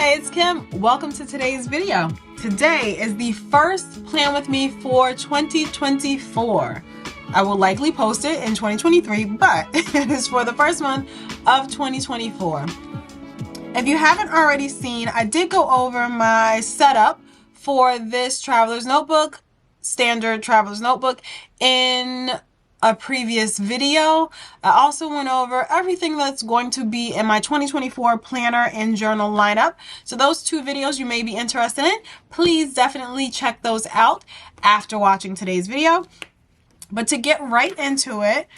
Hey, it's Kim. Welcome to today's video. Today is the first plan with me for 2024. I will likely post it in 2023, but it is for the first month of 2024. If you haven't already seen, I did go over my setup for this traveler's notebook, standard traveler's notebook, in a previous video. I also went over everything that's going to be in my 2024 planner and journal lineup. So those two videos you may be interested in, please definitely check those out after watching today's video. But to get right into it,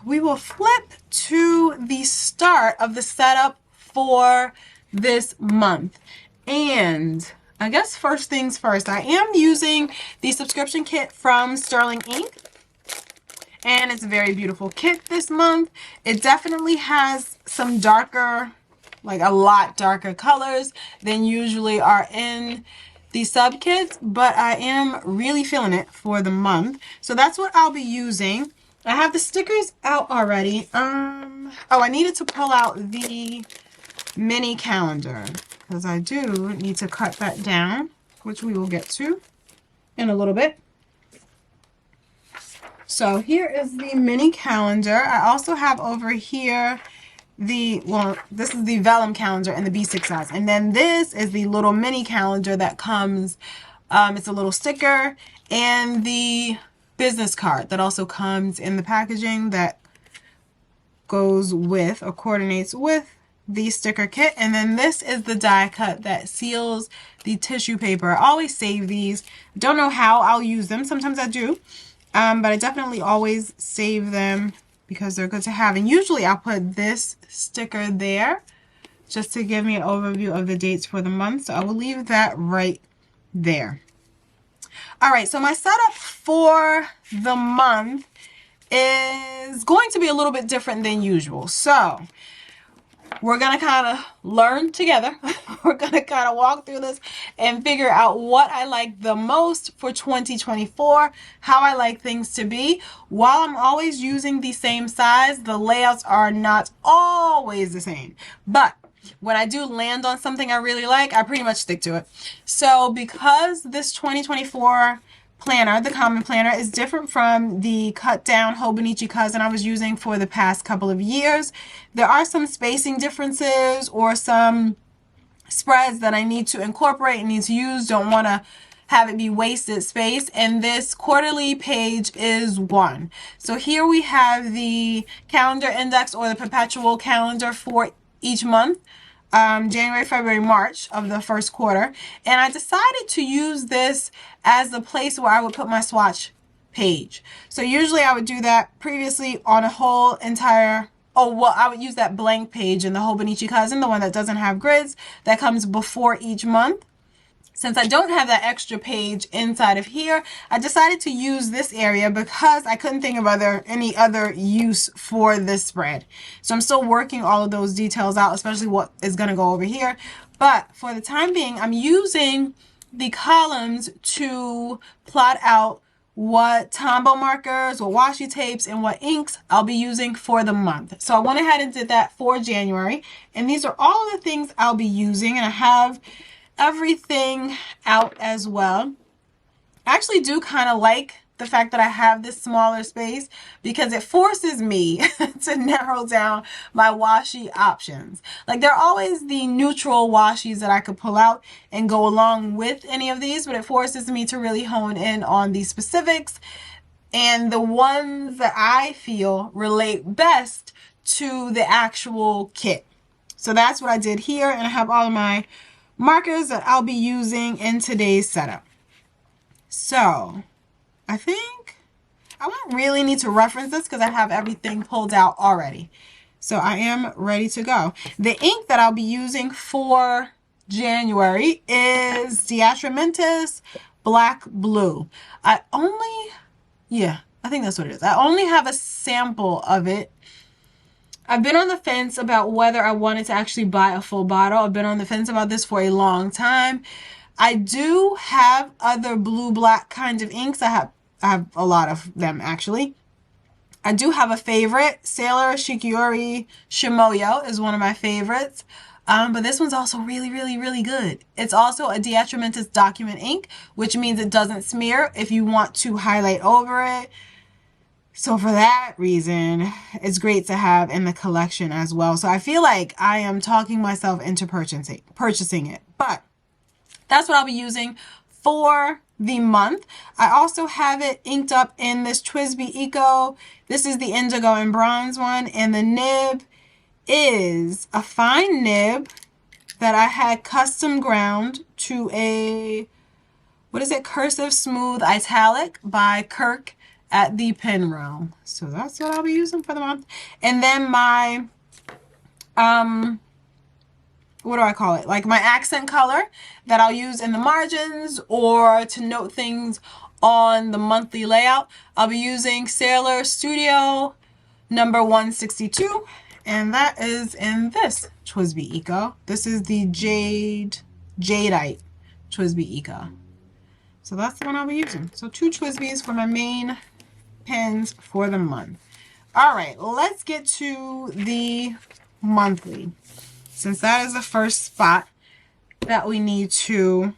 we will flip to the start of the setup for this month. And I guess first things first, I am using the subscription kit from Sterling Ink. And it's a very beautiful kit this month. It definitely has some darker, like a lot darker colors than usually are in the sub kits, but I am really feeling it for the month. So that's what I'll be using. I have the stickers out already. Oh, I needed to pull out the mini calendar because I do need to cut that down, which we will get to in a little bit. So here is the mini calendar. I also have over here this is the vellum calendar in the B6 size. And then this is the little mini calendar that comes, it's a little sticker, and the business card that also comes in the packaging that goes with or coordinates with the sticker kit. And then this is the die cut that seals the tissue paper. I always save these. Don't know how I'll use them. Sometimes I do. But I definitely always save them because they're good to have. And usually I'll put this sticker there just to give me an overview of the dates for the month. So I will leave that right there. All right, so my setup for the month is going to be a little bit different than usual. So we're going to kind of learn together. We're going to kind of walk through this and figure out what I like the most for 2024, how I like things to be. While I'm always using the same size, the layouts are not always the same. But when I do land on something I really like, I pretty much stick to it. So because this 2024 planner, the common planner, is different from the cut down Hobonichi cousin I was using for the past couple of years, there are some spacing differences or some spreads that I need to incorporate and need to use. Don't want to have it be wasted space, and this quarterly page is one. So here we have the calendar index or the perpetual calendar for each month. January, February, March of the first quarter. And I decided to use this as the place where I would put my swatch page. So usually I would do that previously on a whole entire, I would use that blank page in the Hobonichi cousin, the one that doesn't have grids, that comes before each month. Since I don't have that extra page inside of here, I decided to use this area because I couldn't think of any other use for this spread. So I'm still working all of those details out, especially what is going to go over here. But for the time being, I'm using the columns to plot out what Tombow markers, what washi tapes, and what inks I'll be using for the month. So I went ahead and did that for January. And these are all of the things I'll be using. And I have everything out as well. I actually do kind of like the fact that I have this smaller space because it forces me to narrow down my washi options. Like, there are always the neutral washis that I could pull out and go along with any of these, but it forces me to really hone in on the specifics and the ones that I feel relate best to the actual kit. So that's what I did here, and I have all of my markers that I'll be using in today's setup. So I think I won't really need to reference this because I have everything pulled out already. So I am ready to go. The ink that I'll be using for January is Diatramentis Black Blue. I think that's what it is. I only have a sample of it. I've been on the fence about whether I wanted to actually buy a full bottle. I've been on the fence about this for a long time. I do have other blue-black kinds of inks. I have a lot of them, actually. I do have a favorite. Sailor Shikiori Shimoyo is one of my favorites. But this one's also really, really, really good. It's also a deatrimentous document ink, which means it doesn't smear if you want to highlight over it. So for that reason, it's great to have in the collection as well. So I feel like I am talking myself into purchasing it. But that's what I'll be using for the month. I also have it inked up in this TWSBI Eco. This is the indigo and bronze one. And the nib is a fine nib that I had custom ground to a, what is it? Cursive Smooth Italic by Kirk at the Pen Realm. So that's what I'll be using for the month. And then my, what do I call it? Like my accent color that I'll use in the margins or to note things on the monthly layout. I'll be using Sailor Studio number 162. And that is in this TWSBI Eco. This is the Jadeite TWSBI Eco. So that's the one I'll be using. So 2 TWSBIs for my main pens for the month. All right, let's get to the monthly, since that is the first spot that we need to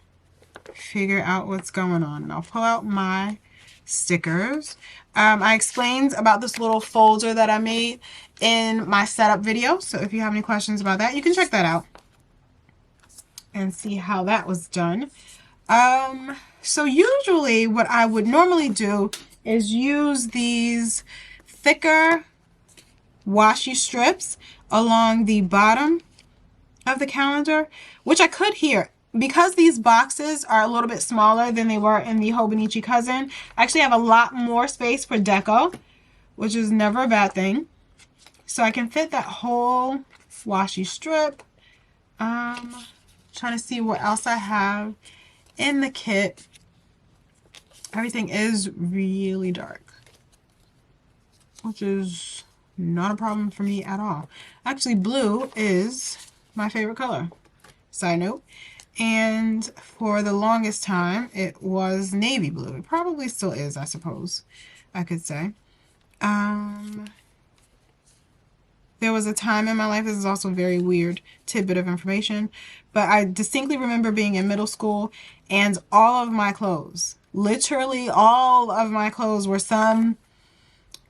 figure out what's going on. And I'll pull out my stickers. I explained about this little folder that I made in my setup video. So if you have any questions about that, you can check that out and see how that was done. So usually what I would normally do is use these thicker washi strips along the bottom of the calendar, which I could here. Because these boxes are a little bit smaller than they were in the Hobonichi Cousin, I actually have a lot more space for deco, which is never a bad thing. So I can fit that whole washi strip. Trying to see what else I have in the kit. Everything is really dark, which is not a problem for me at all. Actually, blue is my favorite color. Side note. And for the longest time, it was navy blue. It probably still is, I suppose, I could say. There was a time in my life, this is also a very weird tidbit of information, but I distinctly remember being in middle school and all of my clothes, literally all of my clothes were some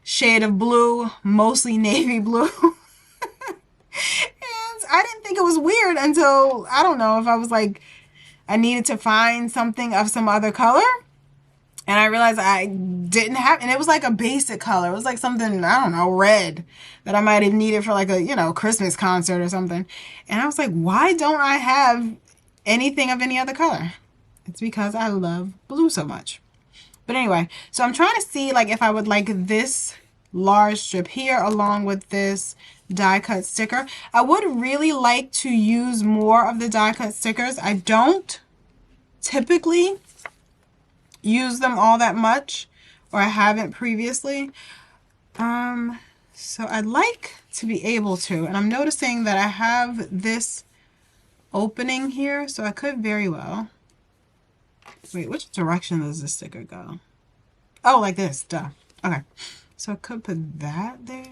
shade of blue, mostly navy blue. I didn't think it was weird until, I don't know, if I was like, I needed to find something of some other color. And I realized I didn't have, and it was like a basic color. It was like something, I don't know, red that I might have needed for like a, you know, Christmas concert or something. And I was like, why don't I have anything of any other color? It's because I love blue so much. But anyway, so I'm trying to see like if I would like this large strip here along with this die cut sticker. I would really like to use more of the die cut stickers. I don't typically use them all that much, or I haven't previously. So I'd like to be able to, and I'm noticing that I have this opening here, so I could very well, wait, which direction does this sticker go? Oh, like this, duh. Okay, so I could put that there.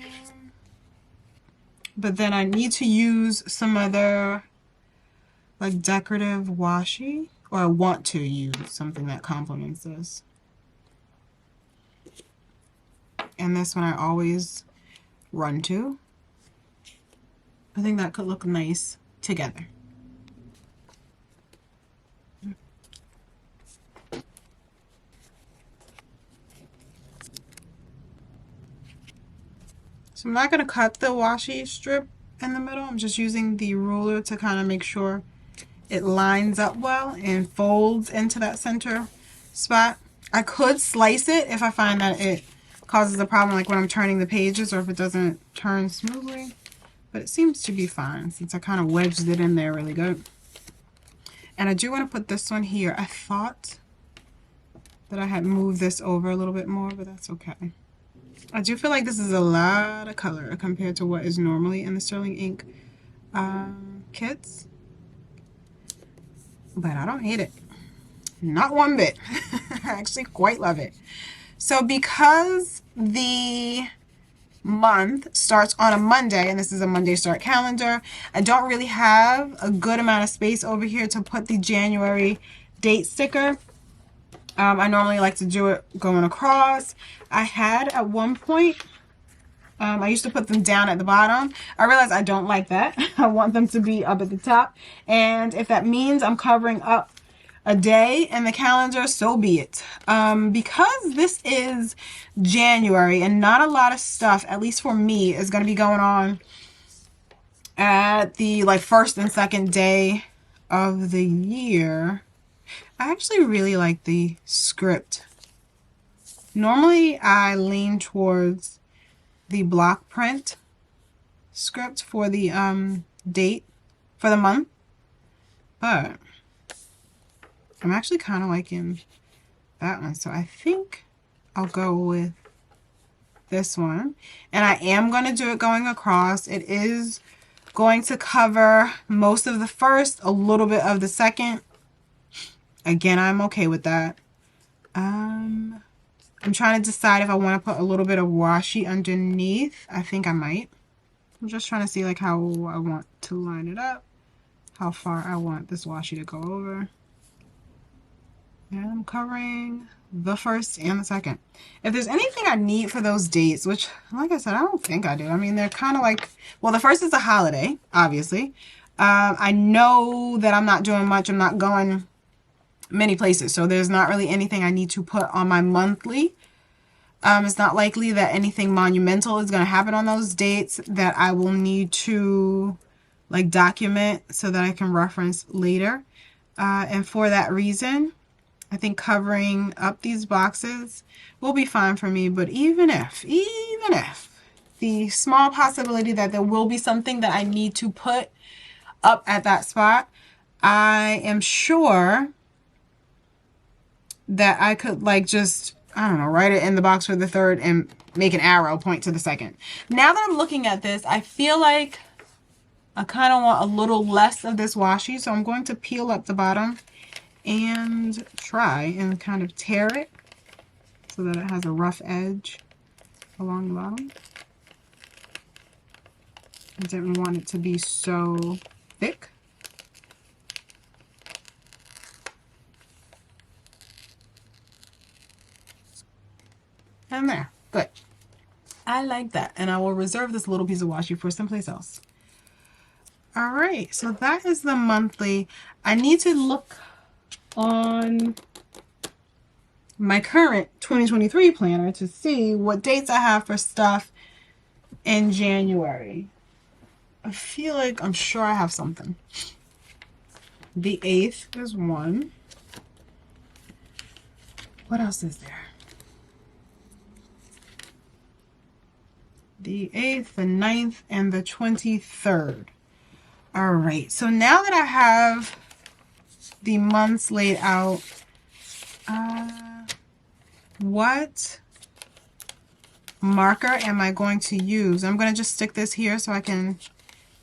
But then I need to use some other like decorative washi, or I want to use something that complements this. And this one I always run to. I think that could look nice together. So I'm not going to cut the washi strip in the middle. I'm just using the ruler to kind of make sure it lines up well and folds into that center spot. I could slice it if I find that it causes a problem, like when I'm turning the pages, or if it doesn't turn smoothly. But it seems to be fine since I kind of wedged it in there really good. And I do want to put this one here. I thought that I had moved this over a little bit more, but that's okay. I do feel like this is a lot of color compared to what is normally in the Sterling Ink kits. But I don't hate it. Not one bit. I actually quite love it. So because the month starts on a Monday, and this is a Monday start calendar. I don't really have a good amount of space over here to put the January date sticker. I normally like to do it going across. I had at one point, I used to put them down at the bottom. I realized I don't like that. I want them to be up at the top. And if that means I'm covering up a day in the calendar, so be it. Because this is January and not a lot of stuff, at least for me, is going to be going on at the like first and second day of the year. I actually really like the script. Normally I lean towards the block print script for the date for the month, but I'm actually kind of liking that one, so I think I'll go with this one. And I am going to do it going across. It is going to cover most of the first, a little bit of the second. Again, I'm okay with that. I'm trying to decide if I want to put a little bit of washi underneath. I think I might. I'm just trying to see like how I want to line it up, how far I want this washi to go over. And I'm covering the first and the second. If there's anything I need for those dates, which like I said, I don't think I do. I mean, they're kind of like, well, the first is a holiday, obviously. I know that I'm not doing much. I'm not going many places, so there's not really anything I need to put on my monthly. It's not likely that anything monumental is going to happen on those dates that I will need to like document so that I can reference later. And for that reason, I think covering up these boxes will be fine for me. But even if the small possibility that there will be something that I need to put up at that spot, I am sure that I could like just, I don't know, write it in the box for the third and make an arrow point to the second. Now that I'm looking at this, I feel like I kind of want a little less of this washi. So I'm going to peel up the bottom and try and kind of tear it so that it has a rough edge along the bottom. I didn't want it to be so thick. And there, good. I like that, and I will reserve this little piece of washi for someplace else. All right, so that is the monthly. I need to look on my current 2023 planner to see what dates I have for stuff in January. I feel like I'm sure I have something. The 8th is one. What else is there? The 8th, the 9th, and the 23rd. All right, so now that I have the months laid out, what marker am I going to use? I'm going to just stick this here so I can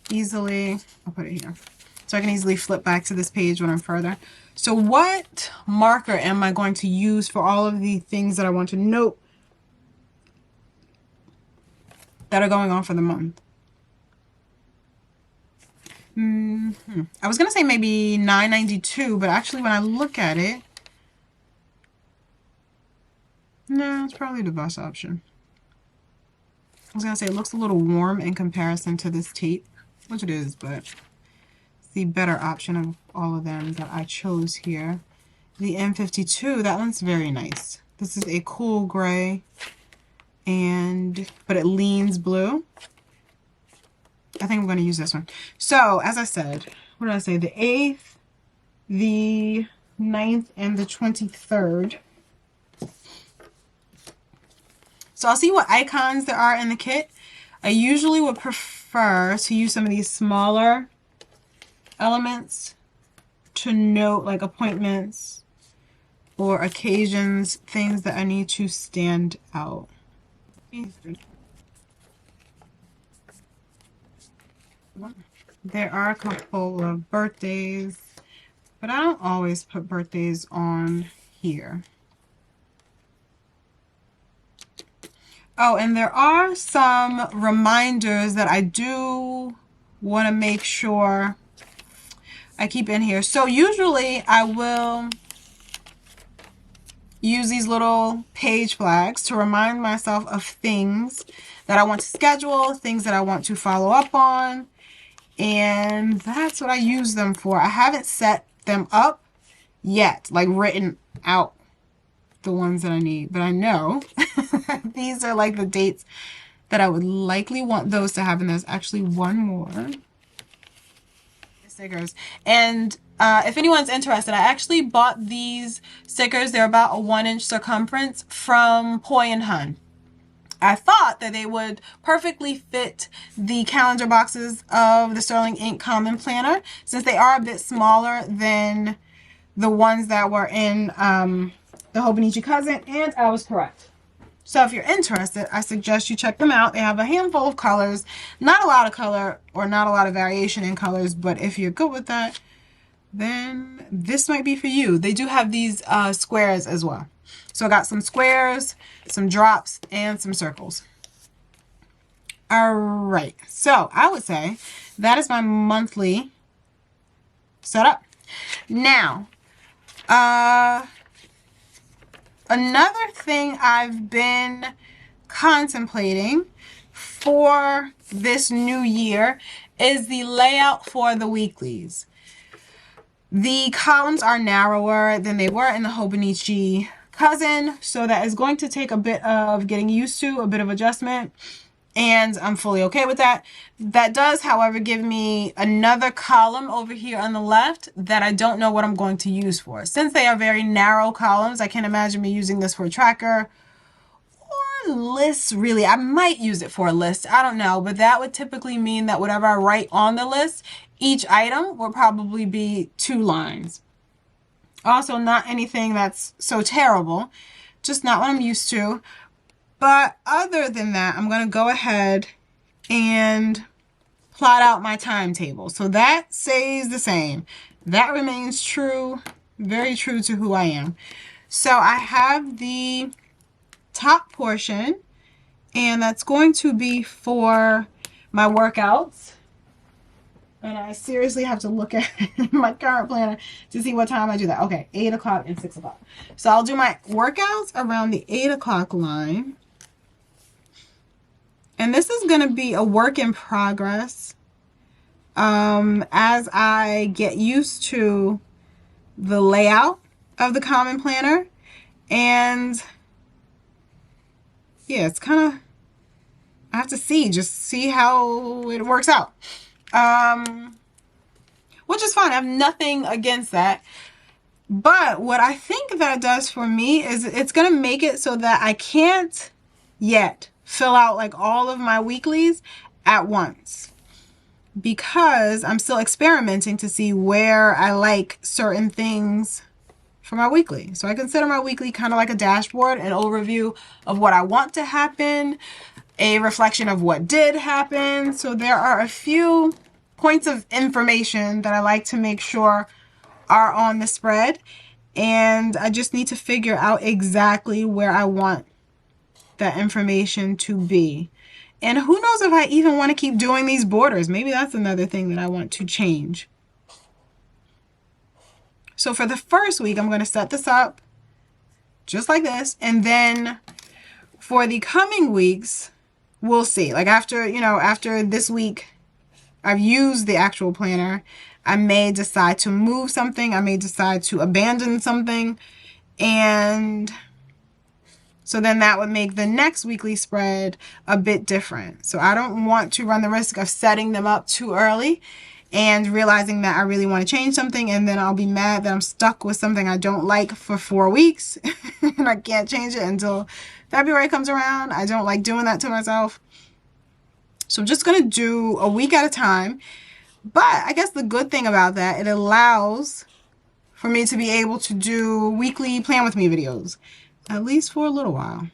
easily, I'll put it here, so I can easily flip back to this page when I'm further. So what marker am I going to use for all of the things that I want to note that are going on for the month? I was going to say maybe $9.92, but actually when I look at it, no, it's probably the best option. I was going to say it looks a little warm in comparison to this tape, which it is, but it's the better option of all of them that I chose here. The M52, that one's very nice. This is a cool gray, but it leans blue. I think I'm going to use this one. So, as I said, what did I say? The 8th, the 9th, and the 23rd. So I'll see what icons there are in the kit. I usually would prefer to use some of these smaller elements to note like appointments or occasions, things that I need to stand out. There are a couple of birthdays, but I don't always put birthdays on here. Oh, and there are some reminders that I do want to make sure I keep in here. So usually I will use these little page flags to remind myself of things that I want to schedule, things that I want to follow up on, and that's what I use them for. I haven't set them up yet, like written out the ones that I need, but I know these are like the dates that I would likely want those to happen. There's actually one more. Stickers. And if anyone's interested, I actually bought these stickers. They're about a 1-inch circumference from Poi and Hun. I thought that they would perfectly fit the calendar boxes of the Sterling Ink Common Planner, since they are a bit smaller than the ones that were in the Hobonichi Cousin, and I was correct. So if you're interested, I suggest you check them out. They have a handful of colors, not a lot of color or not a lot of variation in colors, but if you're good with that, then this might be for you. They do have these squares as well. So I got some squares, some drops, and some circles. All right, so I would say that is my monthly setup. Now, another thing I've been contemplating for this new year is the layout for the weeklies. The columns are narrower than they were in the Hobonichi Cousin, so that is going to take a bit of getting used to, a bit of adjustment, and I'm fully okay with that. That does, however, give me another column over here on the left that I don't know what I'm going to use for. Since they are very narrow columns, I can't imagine me using this for a tracker or lists, really. I might use it for a list, I don't know, but that would typically mean that whatever I write on the list, each item will probably be 2 lines. Also, not anything that's so terrible, just not what I'm used to. But other than that, I'm going to go ahead and plot out my timetable. So that stays the same. That remains true, very true to who I am. So I have the top portion, and that's going to be for my workouts. And I seriously have to look at my current planner to see what time I do that. Okay, 8 o'clock and 6 o'clock. So I'll do my workouts around the 8 o'clock line. And this is going to be a work in progress as I get used to the layout of the Common Planner. And yeah, it's kind of, I have to just see how it works out. Which is fine. I have nothing against that. But what I think that does for me is it's going to make it so that I can't yet fill out like all of my weeklies at once, because I'm still experimenting to see where I like certain things for my weekly. So I consider my weekly kind of like a dashboard, an overview of what I want to happen, a reflection of what did happen. So there are a few points of information that I like to make sure are on the spread, and I just need to figure out exactly where I want that information to be. And who knows if I even want to keep doing these borders. Maybe that's another thing that I want to change. So for the first week, I'm going to set this up just like this, and then for the coming weeks, we'll see. Like after this week I've used the actual planner, I may decide to move something, I may decide to abandon something, and so then that would make the next weekly spread a bit different. So I don't want to run the risk of setting them up too early and realizing that I really want to change something, and then I'll be mad that I'm stuck with something I don't like for 4 weeks and I can't change it until February comes around. I don't like doing that to myself. So I'm just going to do a week at a time. But I guess the good thing about that, it allows for me to be able to do weekly plan with me videos, at least for a little while.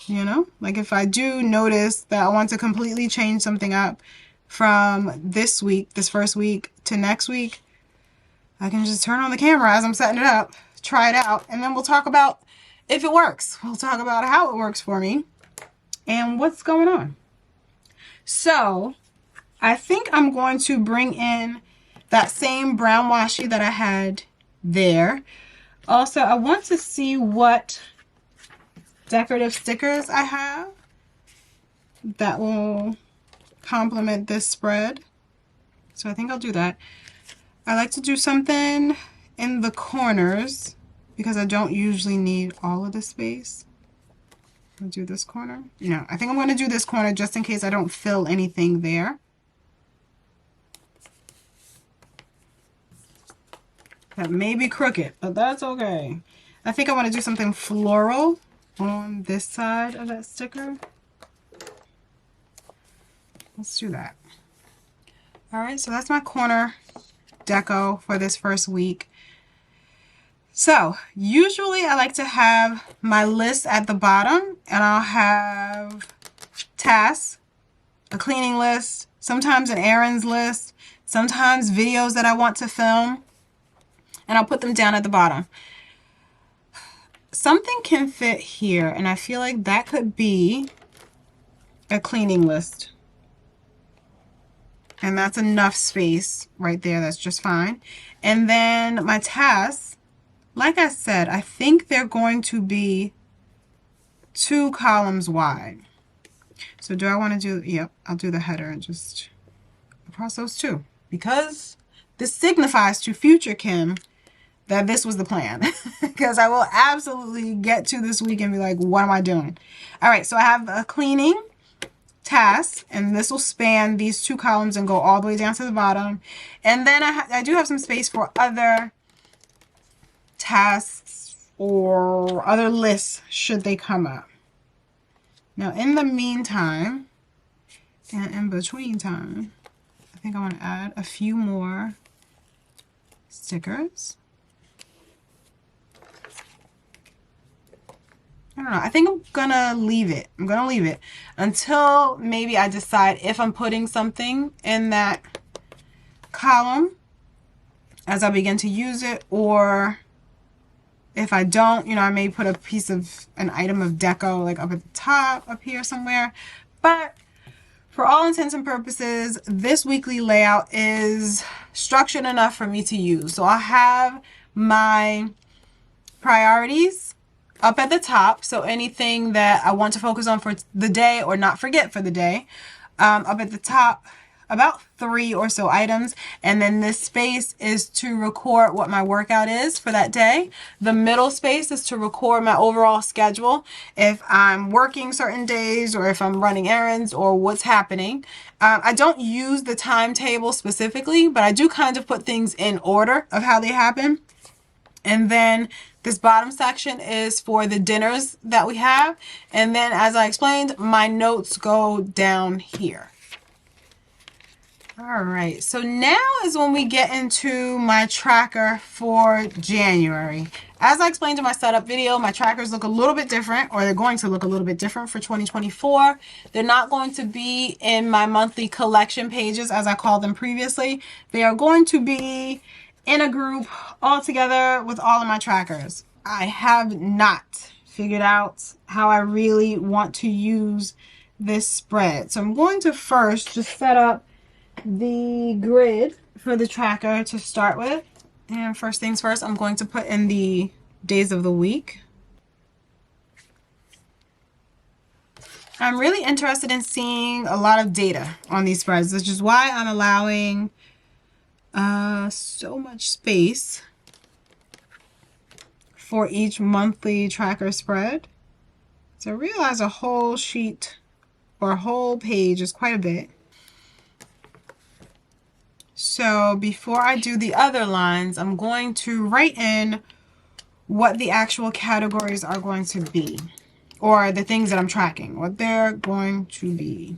You know, like if I do notice that I want to completely change something up from this week, this first week, to next week, I can just turn on the camera as I'm setting it up, try it out, and then we'll talk about if it works. We'll talk about how it works for me and what's going on. So I think I'm going to bring in that same brown washi that I had there. Also, I want to see what decorative stickers I have that will complement this spread. So I think I'll do that. I like to do something in the corners because I don't usually need all of the space. I'll do this corner. No, I think I'm going to do this corner just in case I don't fill anything there. That may be crooked, but that's okay. I think I want to do something floral on this side of that sticker. Let's do that. All right, so that's my corner deco for this first week. So usually I like to have my list at the bottom, and I'll have tasks, a cleaning list, sometimes an errands list, sometimes videos that I want to film, and I'll put them down at the bottom. Something can fit here, and I feel like that could be a cleaning list. And that's enough space right there. That's just fine. And then my tasks, like I said, I think they're going to be 2 columns wide. So do I want to do, yep, I'll do the header and just across those 2. Because this signifies to future Kim that this was the plan. Because I will absolutely get to this week and be like, what am I doing? All right, so I have a cleaning task, and this will span these 2 columns and go all the way down to the bottom. And then I do have some space for other tasks or other lists should they come up. Now in the meantime, and in between time, I think I want to add a few more stickers. I don't know. I think I'm gonna leave it. I'm gonna leave it until maybe I decide if I'm putting something in that column as I begin to use it, or if I don't, you know, I may put a piece of an item of deco like up at the top up here somewhere. But for all intents and purposes, this weekly layout is structured enough for me to use. So I have my priorities up at the top, so anything that I want to focus on for the day or not forget for the day, up at the top, about 3 or so items. And then this space is to record what my workout is for that day. The middle space is to record my overall schedule, if I'm working certain days or if I'm running errands or what's happening. I don't use the timetable specifically, but I do kind of put things in order of how they happen. And then this bottom section is for the dinners that we have. And then, as I explained, my notes go down here. All right, so now is when we get into my tracker for January. As I explained in my setup video, my trackers look a little bit different, or they're going to look a little bit different for 2024. They're not going to be in my monthly collection pages, as I called them previously. They are going to be in a group all together with all of my trackers. I have not figured out how I really want to use this spread. So I'm going to first just set up the grid for the tracker to start with. And first things first, I'm going to put in the days of the week. I'm really interested in seeing a lot of data on these spreads, which is why I'm allowing so much space for each monthly tracker spread. So I realize a whole sheet or a whole page is quite a bit. So before I do the other lines, I'm going to write in what the actual categories are going to be, or the things that I'm tracking, what they're going to be.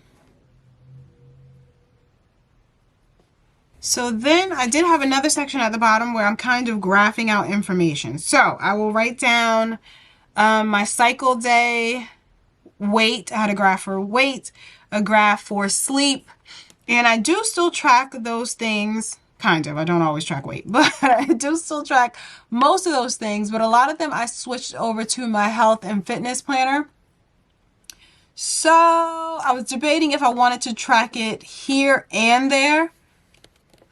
So then I did have another section at the bottom where I'm kind of graphing out information. So I will write down my cycle day, weight. I had a graph for weight, a graph for sleep. And I do still track those things Kind of. I don't always track weight, but I do still track most of those things. But a lot of them I switched over to my health and fitness planner. So I was debating if I wanted to track it here and there.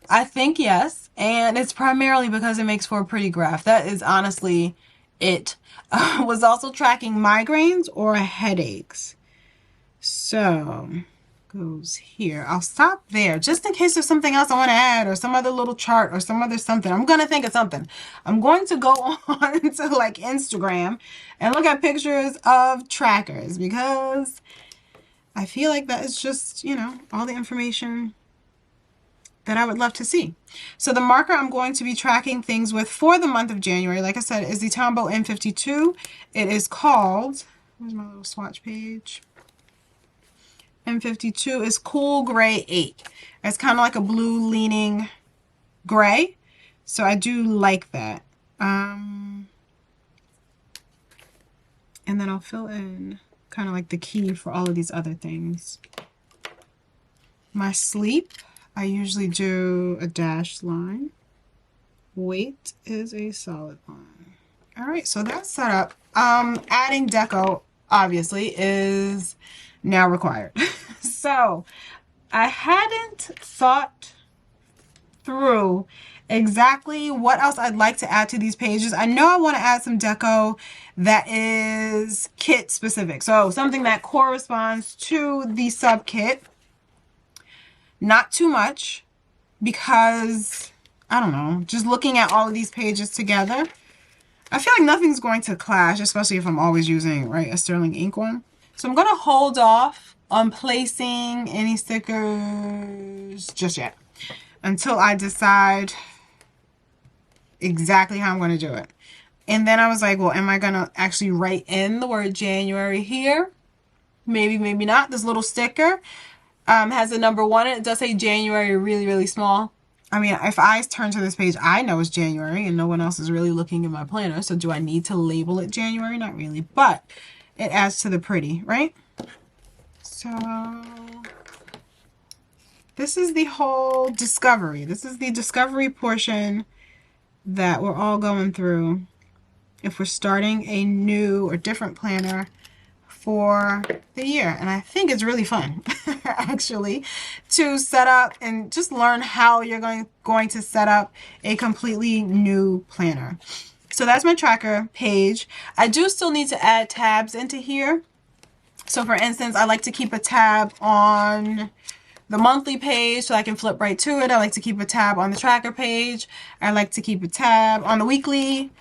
I think yes. And it's primarily because it makes for a pretty graph. That is honestly it. Was also tracking migraines or headaches. So goes here. I'll stop there just in case there's something else I want to add or some other little chart or some other something. I'm going to think of something. I'm going to go on to like Instagram and look at pictures of trackers because I feel like that is just, you know, all the information that I would love to see. So the marker I'm going to be tracking things with for the month of January, like I said, is the Tombow M52. It is called, where's my little swatch page? M52 is Cool Gray 8. It's kind of like a blue leaning gray. So I do like that. And then I'll fill in kind of like the key for all of these other things. My sleep, I usually do a dashed line. Weight is a solid line. All right, so that's set up. Adding deco, obviously, is now required. So I hadn't thought through exactly what else I'd like to add to these pages. I know I want to add some deco that is kit specific. So something that corresponds to the sub kit. Not too much because, I don't know, just looking at all of these pages together, I feel like nothing's going to clash, especially if I'm always using, right, a sterling ink one. So I'm going to hold off on placing any stickers just yet until I decide exactly how I'm going to do it. And then I was like, well, am I going to actually write in the word January here? Maybe, maybe not. This little sticker has a number 1 and it does say January really, really small. I mean, if I turn to this page, I know it's January and no one else is really looking in my planner. So do I need to label it January? Not really, but it adds to the pretty, right? So this is the whole discovery. This is the discovery portion that we're all going through if we're starting a new or different planner for the year. And I think it's really fun actually to set up and just learn how you're going to set up a completely new planner. So that's my tracker page. I do still need to add tabs into here. So for instance, I like to keep a tab on the monthly page so I can flip right to it. I like to keep a tab on the tracker page. I like to keep a tab on the weekly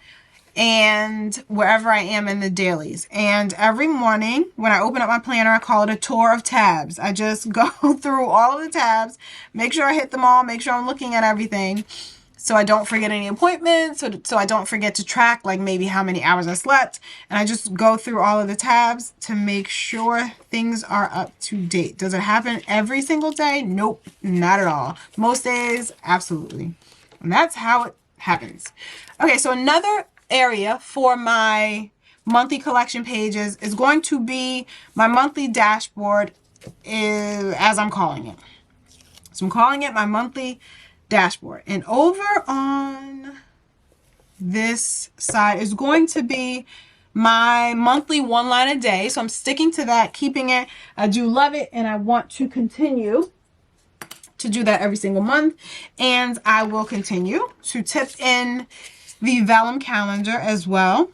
and wherever I am in the dailies. And every morning when I open up my planner, I call it a tour of tabs. I just go through all of the tabs, make sure I hit them all, make sure I'm looking at everything so I don't forget any appointments, so I don't forget to track like maybe how many hours I slept. And I just go through all of the tabs to make sure things are up to date. Does it happen every single day? Nope, not at all. Most days, absolutely. And that's how it happens. Okay, so another area for my monthly collection pages is going to be my monthly dashboard, as I'm calling it. So I'm calling it my monthly dashboard. And over on this side is going to be my monthly 1 line a day. So I'm sticking to that, keeping it. I do love it and I want to continue to do that every single month. And I will continue to tip in the vellum calendar as well.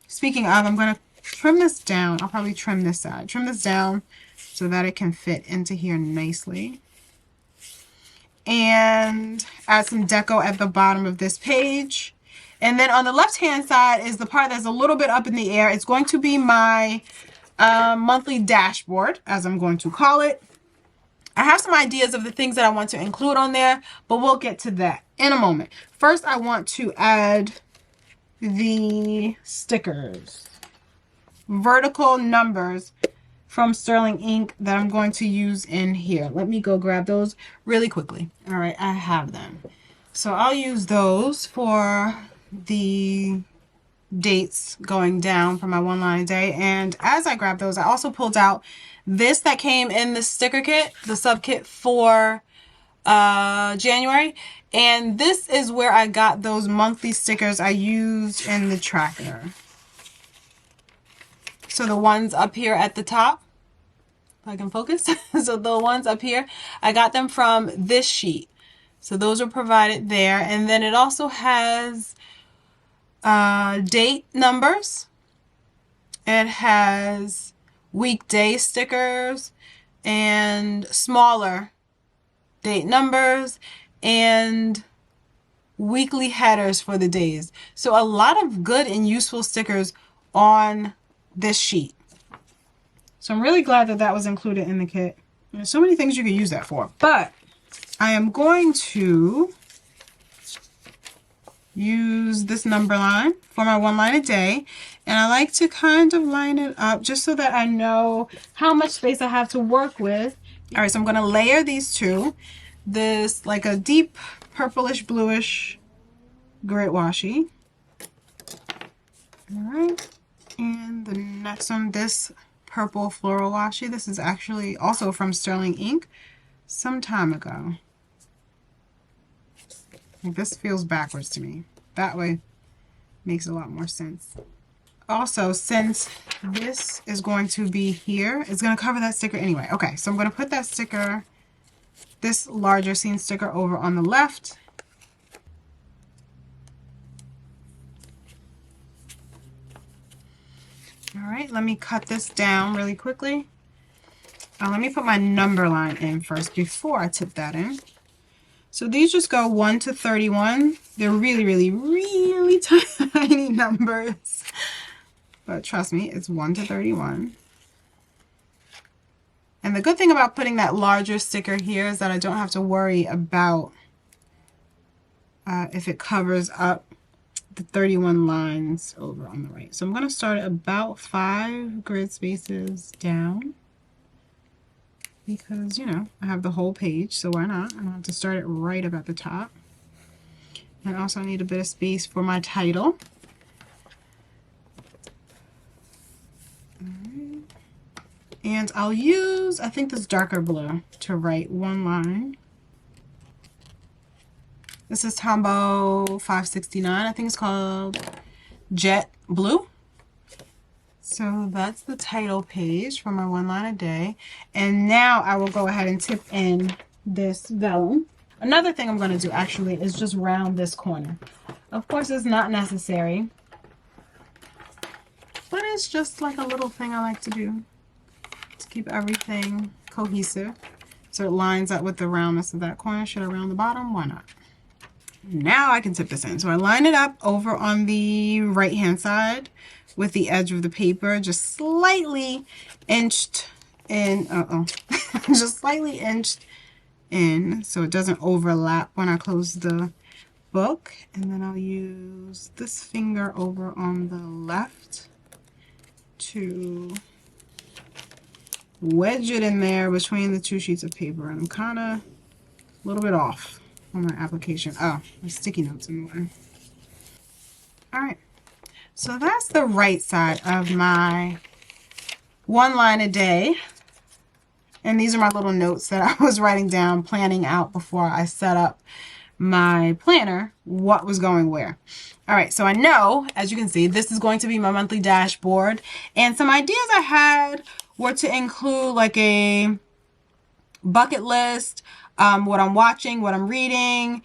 Speaking of, I'm going to trim this down. I'll probably trim this side. Trim this down so that it can fit into here nicely. And add some deco at the bottom of this page. And then on the left hand side is the part that's a little bit up in the air. It's going to be my monthly dashboard, as I'm going to call it. I have some ideas of the things that I want to include on there, but we'll get to that in a moment. First, I want to add the stickers, vertical numbers from sterling ink that I'm going to use in here. Let me go grab those really quickly. All right, I have them. So I'll use those for the dates going down for my 1 line a day. And as I grab those, I also pulled out this that came in the sticker kit, the sub kit for January. And this is where I got those monthly stickers I used in the tracker. So the ones up here at the top, if I can focus. So the ones up here, I got them from this sheet. So those are provided there. And then it also has date numbers. It has weekday stickers and smaller date numbers and weekly headers for the days. So a lot of good and useful stickers on this sheet. So I'm really glad that that was included in the kit. There's so many things you could use that for. But I am going to use this number line for my one line a day. And I like to kind of line it up just so that I know how much space I have to work with. All right, so I'm going to layer these two. This like a deep purplish bluish grit washi. All right, and the next one, this purple floral washi. This is actually also from Sterling Ink some time ago. Like, this feels backwards to me. That way makes a lot more sense. Also, since this is going to be here, it's going to cover that sticker anyway. Okay, so I'm going to put that sticker, this larger scene sticker, over on the left. All right, let me cut this down really quickly. Let me put my number line in first before I tip that in. So these just go 1 to 31. They're really, really, really tiny numbers. But trust me, it's 1 to 31. And the good thing about putting that larger sticker here is that I don't have to worry about if it covers up the 31 lines over on the right. So I'm going to start at about 5 grid spaces down. Because, you know, I have the whole page, so why not? I don't have to start it right up at the top. And also I need a bit of space for my title. Alright. And I'll use, I think, this darker blue to write one line. This is Tombow 569. I think it's called Jet Blue. So that's the title page for my one line a day. And now I will go ahead and tip in this vellum. Another thing I'm going to do actually is just round this corner. Of course, it's not necessary, but it's just like a little thing I like to do to keep everything cohesive. So it lines up with the roundness of that corner. Should I round the bottom? Why not? Now I can tip this in. So I line it up over on the right hand side with the edge of the paper just slightly inched in. Just slightly inched in so it doesn't overlap when I close the book. And then I'll use this finger over on the left to wedge it in there between the two sheets of paper. And I'm kind of a little bit off on my application. Oh, my sticky notes in the way. All right, so that's the right side of my one line a day. And these are my little notes that I was writing down, planning out before I set up my planner, what was going where. All right, so I know, as you can see, this is going to be my monthly dashboard. And some ideas I had were to include like a bucket list, what I'm watching, what I'm reading,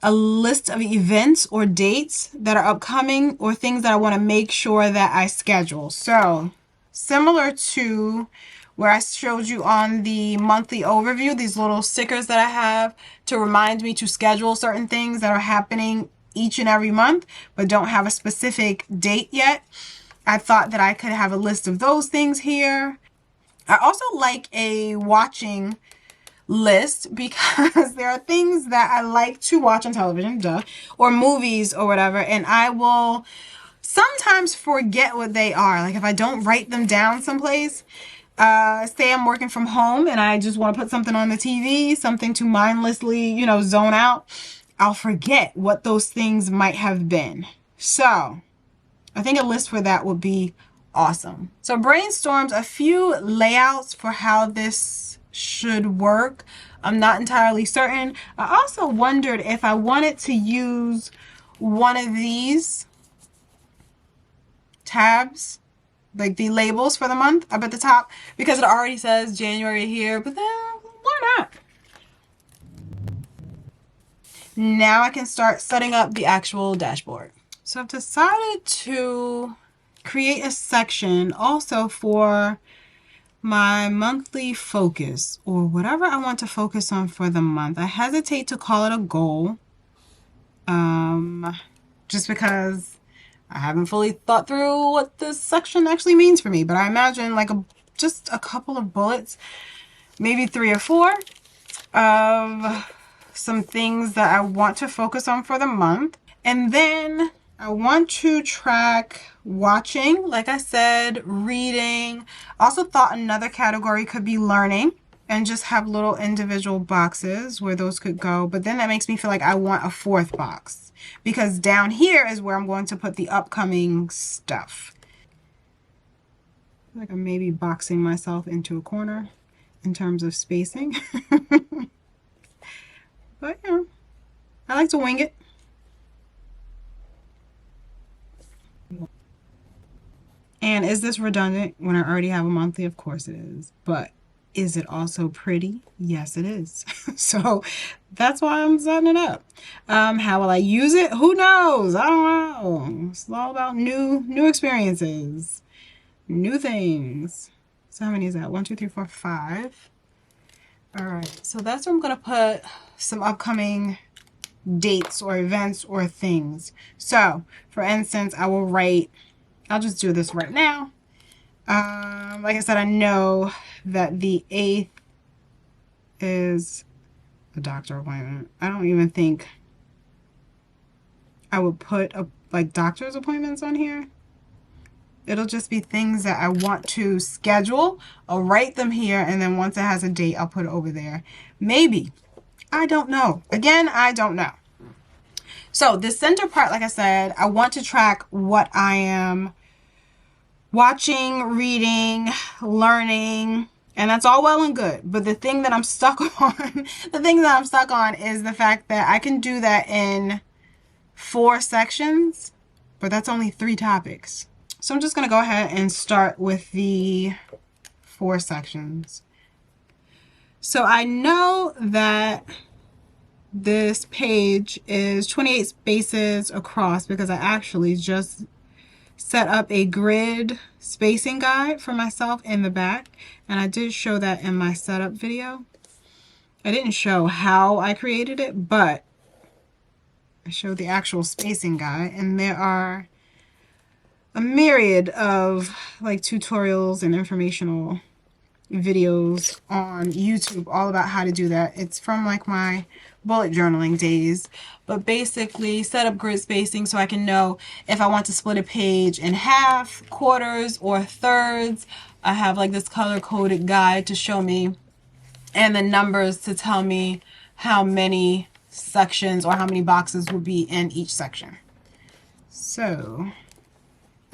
a list of events or dates that are upcoming or things that I want to make sure that I schedule. So similar to where I showed you on the monthly overview, these little stickers that I have to remind me to schedule certain things that are happening each and every month, but don't have a specific date yet. I thought that I could have a list of those things here. I also like a watching list because there are things that I like to watch on television, duh, or movies or whatever, and I will sometimes forget what they are. Like if I don't write them down someplace, say I'm working from home and I just want to put something on the TV, something to mindlessly, you know, zone out, I'll forget what those things might have been. So I think a list for that would be awesome. So brainstormed a few layouts for how this should work. I'm not entirely certain. I also wondered if I wanted to use one of these tabs, like the labels for the month up at the top, because it already says January here, but then why not? Now I can start setting up the actual dashboard. So I've decided to create a section also for my monthly focus, or whatever I want to focus on for the month. I hesitate to call it a goal, just because I haven't fully thought through what this section actually means for me. But I imagine like just a couple of bullets, maybe 3 or 4, of some things that I want to focus on for the month. And then I want to track watching, like I said, reading. Also thought another category could be learning, and just have little individual boxes where those could go. But then that makes me feel like I want a 4th box, because down here is where I'm going to put the upcoming stuff. Like I'm maybe boxing myself into a corner in terms of spacing. But yeah, I like to wing it. And is this redundant when I already have a monthly? Of course it is. But is it also pretty? Yes, it is. So that's why I'm setting it up. How will I use it? Who knows? I don't know. It's all about new experiences, new things. So how many is that? 1, 2, 3, 4, 5. All right. So that's where I'm going to put some upcoming dates or events or things. So for instance, I will write, I'll just do this right now. Like I said, I know that the 8th is a doctor appointment. I don't even think I would put like doctor's appointments on here. It'll just be things that I want to schedule. I'll write them here, and then once it has a date, I'll put it over there. Maybe. I don't know. Again, I don't know. So the center part, like I said, I want to track what I am watching, reading, learning, and that's all well and good. But the thing that I'm stuck on, is the fact that I can do that in 4 sections, but that's only 3 topics. So I'm just going to go ahead and start with the 4 sections. So I know that this page is 28 spaces across because I actually just set up a grid spacing guide for myself in the back, and I did show that in my setup video. I didn't show how I created it, but I showed the actual spacing guide, and there are a myriad of like tutorials and informational videos on YouTube all about how to do that. It's from like my bullet journaling days, but basically set up grid spacing so I can know if I want to split a page in half, quarters, or thirds. I have like this color coded guide to show me, and the numbers to tell me how many sections or how many boxes will be in each section. So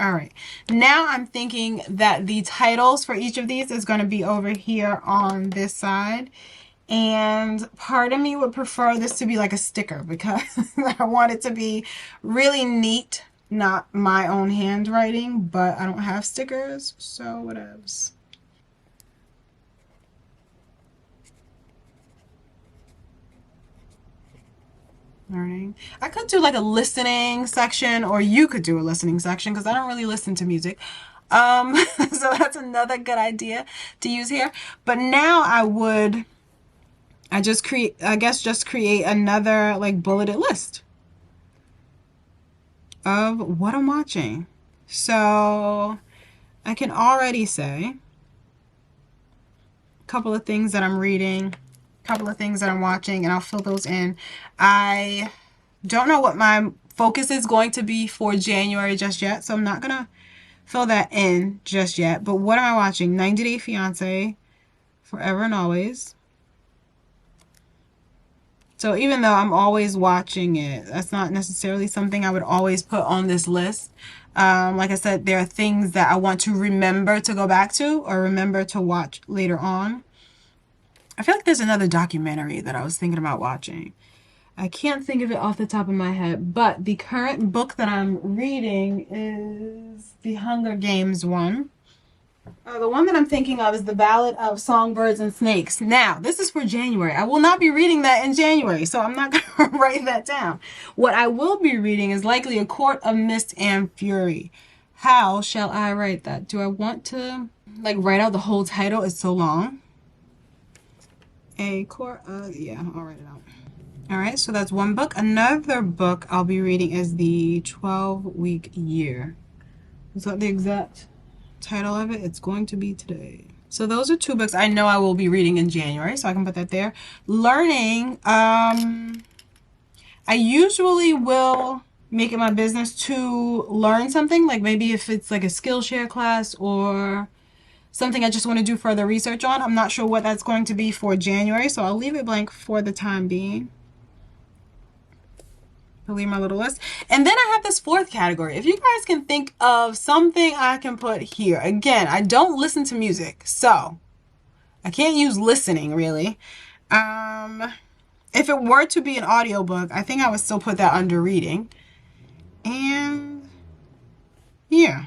all right, now I'm thinking that the titles for each of these is going to be over here on this side. And part of me would prefer this to be like a sticker because I want it to be really neat, not my own handwriting, but I don't have stickers, so whatevs. Learning. I could do like a listening section, or you could do a listening section because I don't really listen to music. So that's another good idea to use here. But now I just create another like bulleted list of what I'm watching. So I can already say a couple of things that I'm reading, couple of things that I'm watching, and I'll fill those in. I don't know what my focus is going to be for January just yet, so I'm not gonna fill that in just yet. But what am I watching? 90 Day Fiance, Forever and Always. So even though I'm always watching it, that's not necessarily something I would always put on this list. Like I said, there are things that I want to remember to go back to or remember to watch later on. I feel like there's another documentary that I was thinking about watching. I can't think of it off the top of my head, but the current book that I'm reading is the Hunger Games one. The one that I'm thinking of is The Ballad of Songbirds and Snakes. Now, this is for January. I will not be reading that in January, so I'm not going to write that down. What I will be reading is likely A Court of Mist and Fury. How shall I write that? Do I want to like write out the whole title? It's so long. A Court of, yeah, I'll write it out. All right, so that's one book. Another book I'll be reading is The 12-Week Year. Is that the exact title of it? It's going to be today. So those are two books I know I will be reading in January, so I can put that there. Learning, I usually will make it my business to learn something, like maybe if it's like a Skillshare class or something I just want to do further research on. I'm not sure what that's going to be for January, so I'll leave it blank for the time being. I'll leave my little list. And then I have this fourth category. If you guys can think of something I can put here. Again, I don't listen to music, so I can't use listening really. If it were to be an audiobook, I think I would still put that under reading. And yeah,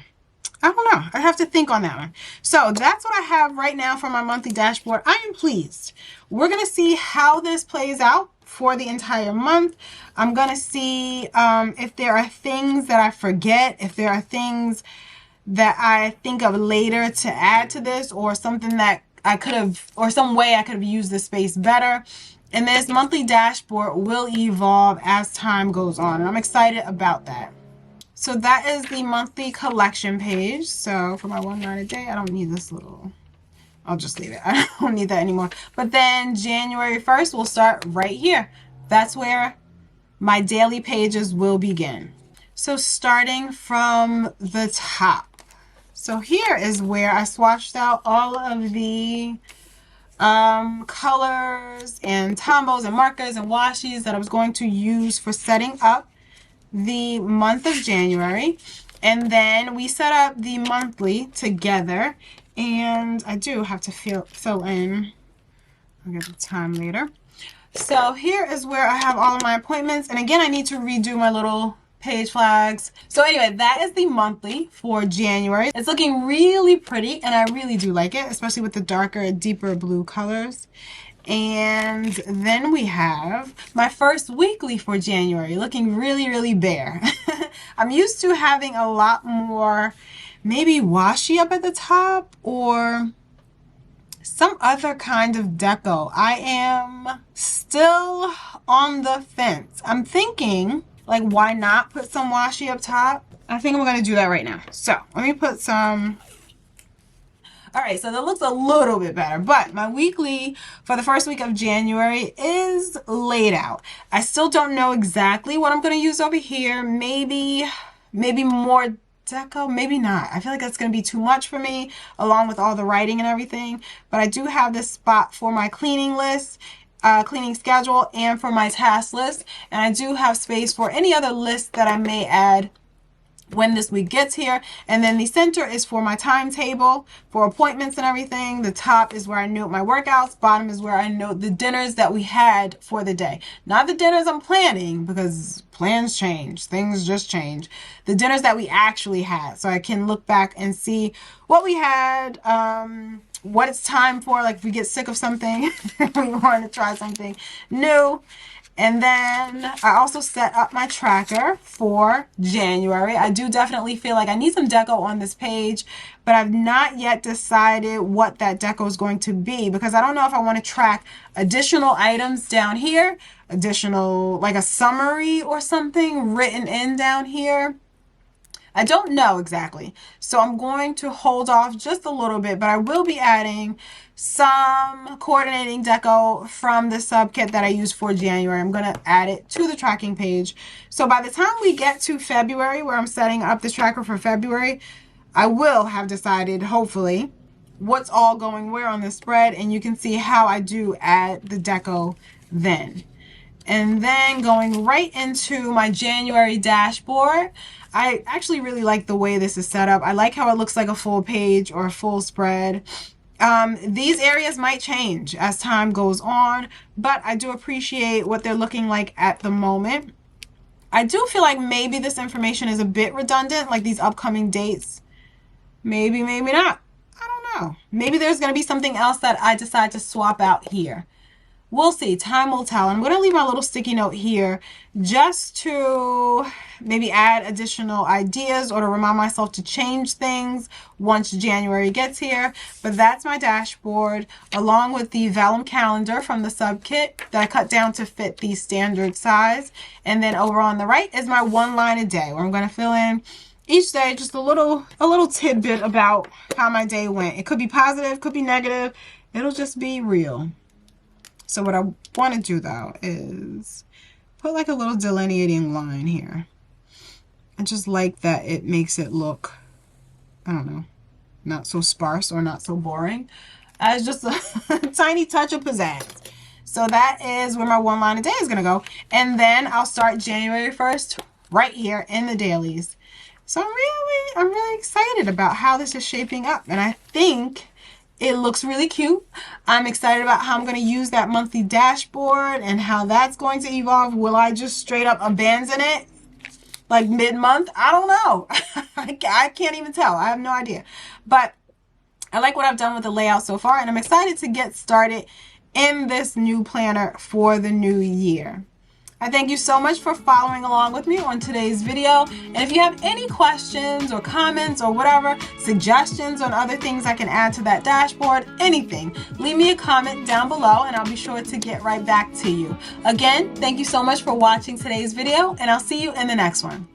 I don't know. I have to think on that one. So that's what I have right now for my monthly dashboard. I am pleased. We're going to see how this plays out for the entire month. I'm going to see if there are things that I forget, if there are things that I think of later to add to this, or something that I could have, or some way I could have used this space better. And this monthly dashboard will evolve as time goes on. And I'm excited about that. So that is the monthly collection page. So for my one night a day, I don't need this little, I'll just leave it. I don't need that anymore. But then January 1st, we'll start right here. That's where my daily pages will begin. So starting from the top. So here is where I swatched out all of the colors and tombos and markers and washes that I was going to use for setting up the month of January. And then we set up the monthly together, and I do have to fill in, I'll get the time later. So here is where I have all of my appointments, and again I need to redo my little page flags. So anyway, that is the monthly for January. It's looking really pretty, and I really do like it, especially with the darker, deeper blue colors. And then we have my first weekly for January, looking really, really bare. I'm used to having a lot more maybe washi up at the top or some other kind of deco. I am still on the fence. I'm thinking, like, why not put some washi up top? I think I'm going to do that right now. So let me put some. All right, so that looks a little bit better, but my weekly for the first week of January is laid out. I still don't know exactly what I'm going to use over here. Maybe more deco, maybe not. I feel like that's going to be too much for me, along with all the writing and everything. But I do have this spot for my cleaning list, cleaning schedule, and for my task list. And I do have space for any other list that I may add when this week gets here. And then the center is for my timetable for appointments and everything. The top is where I note my workouts. Bottom is where I note the dinners that we had for the day. Not the dinners I'm planning, because plans change, things just change. The dinners that we actually had, so I can look back and see what we had, what it's time for, like if we get sick of something we want to try something new. And then I also set up my tracker for January. I do definitely feel like I need some deco on this page, but I've not yet decided what that deco is going to be, because I don't know if I want to track additional items down here, additional, like a summary or something written in down here. I don't know exactly. So I'm going to hold off just a little bit, but I will be adding some coordinating deco from the sub kit that I used for January. I'm going to add it to the tracking page. So by the time we get to February, where I'm setting up the tracker for February, I will have decided, hopefully, what's all going where on the spread, and you can see how I do add the deco then. And then going right into my January dashboard, I actually really like the way this is set up. I like how it looks like a full page or a full spread. These areas might change as time goes on, but I do appreciate what they're looking like at the moment. I do feel like maybe this information is a bit redundant, like these upcoming dates. Maybe, maybe not. I don't know. Maybe there's going to be something else that I decide to swap out here. We'll see. Time will tell. I'm going to leave my little sticky note here just to maybe add additional ideas or to remind myself to change things once January gets here. But that's my dashboard along with the vellum calendar from the sub kit that I cut down to fit the standard size. And then over on the right is my one line a day where I'm going to fill in each day just a little tidbit about how my day went. It could be positive, could be negative. It'll just be real. So what I want to do though is put like a little delineating line here. I just like that it makes it look, I don't know, not so sparse or not so boring. As just a tiny touch of pizzazz. So that is where my one line a day is going to go. And then I'll start January 1st right here in the dailies. So I'm really excited about how this is shaping up. And I think it looks really cute. I'm excited about how I'm going to use that monthly dashboard and how that's going to evolve. Will I just straight up abandon it like mid-month? I don't know. I can't even tell. I have no idea. But I like what I've done with the layout so far, and I'm excited to get started in this new planner for the new year. I thank you so much for following along with me on today's video. And if you have any questions or comments or whatever, suggestions on other things I can add to that dashboard, anything, leave me a comment down below and I'll be sure to get right back to you. Again, thank you so much for watching today's video, and I'll see you in the next one.